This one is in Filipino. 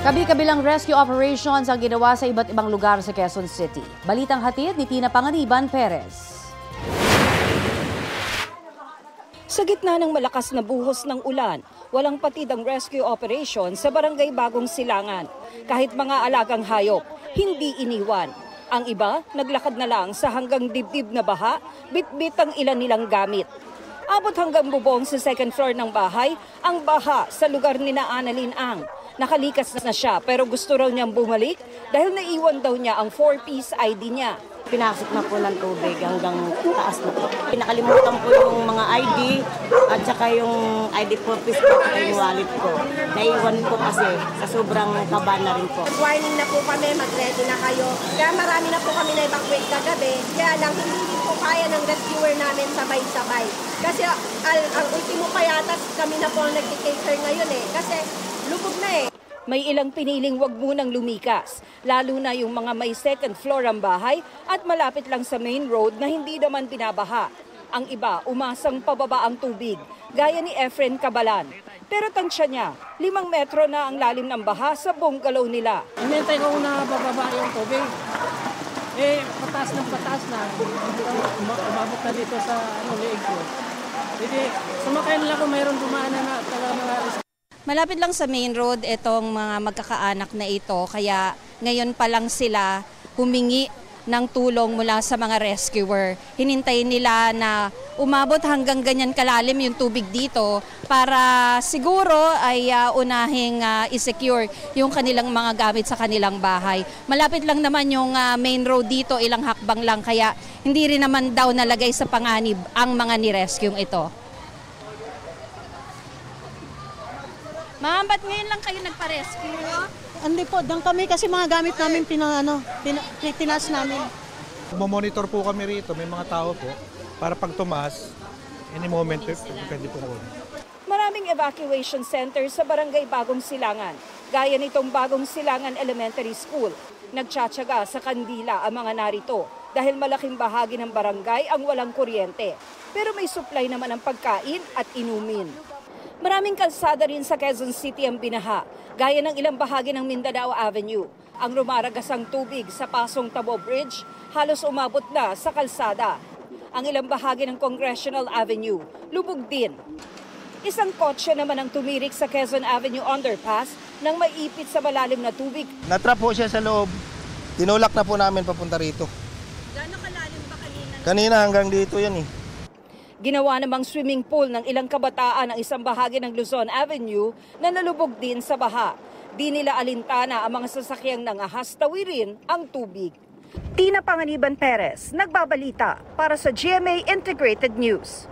Kabi-kabilang rescue operations ang ginawa sa iba't ibang lugar sa Quezon City. Balitang hatid ni Tina Panganiban Perez. Sa gitna ng malakas na buhos ng ulan, walang patid ang rescue operation sa Barangay Bagong Silangan. Kahit mga alagang hayop, hindi iniwan. Ang iba, naglakad na lang sa hanggang dibdib na baha, bitbit ang ilan nilang gamit. Abot hanggang bubong sa second floor ng bahay, ang baha sa lugar ni na Annalyn Ang. Nakalikas na siya pero gusto raw niyang bumalik dahil naiwan daw niya ang 4-piece ID niya. Pinasok na po ng tubig hanggang taas na po. Pinakalimutan po yung mga ID at saka yung ID 4-piece po at yung wallet ko. Naiwan po kasi sa sobrang kaba na rin po. Warning na po kami, mag-ready na kayo. Kaya marami na po kami na-evacuate kagabi. Kaya lang hindi din po kaya ng rescuer namin sabay-sabay. Kasi ang ultimo kaya kami na po ang nag-cater ngayon kasi lubog na May ilang piniling wag munang lumikas, lalo na yung mga may second floor ang bahay at malapit lang sa main road na hindi naman binabaha. Ang iba, umasang pababa ang tubig, gaya ni Efren Cabalan. Pero tansya niya, 5 metro na ang lalim ng baha sa bungalow nila. Inintay ko na bababa yung tubig. Patas na. Umabot na dito sa leeg ko. Hindi, sumakay nila kung mayroon dumaan na taga. Malapit lang sa main road itong mga magkakaanak na ito, kaya ngayon pa lang sila humingi ng tulong mula sa mga rescuer. Hinintay nila na umabot hanggang ganyan kalalim yung tubig dito para siguro ay unahing i-secure yung kanilang mga gamit sa kanilang bahay. Malapit lang naman yung main road dito, ilang hakbang lang, kaya hindi rin naman daw nalagay sa panganib ang mga ni-rescue ito. Ma'am, ba't ngayon lang kayo nagpa-rescue? Hindi po, doon kami kasi mga gamit namin tinaas namin. Monitor po kami rito, may mga tao po, para pag tumaas, any moment, pwede po kami. Maraming evacuation centers sa Barangay Bagong Silangan, gaya nitong Bagong Silangan Elementary School. Nagtsatsaga sa kandila ang mga narito dahil malaking bahagi ng barangay ang walang kuryente. Pero may supply naman ng pagkain at inumin. Maraming kalsada rin sa Quezon City ang binaha, gaya ng ilang bahagi ng Mindanao Avenue. Ang rumaragasang tubig sa Pasong Tabo Bridge halos umabot na sa kalsada. Ang ilang bahagi ng Congressional Avenue, lubog din. Isang kotse naman ang tumirik sa Quezon Avenue underpass nang maipit sa malalim na tubig. Natrap po siya sa loob. Tinulak na po namin papunta rito. Gaano kalalim ba kanina? Kanina hanggang dito yan Ginawa namang swimming pool ng ilang kabataan ang isang bahagi ng Luzon Avenue na nalubog din sa baha. Di nila alintana ang mga sasakyang nangahas tawirin ang tubig. Tina Panganiban Perez, nagbabalita para sa GMA Integrated News.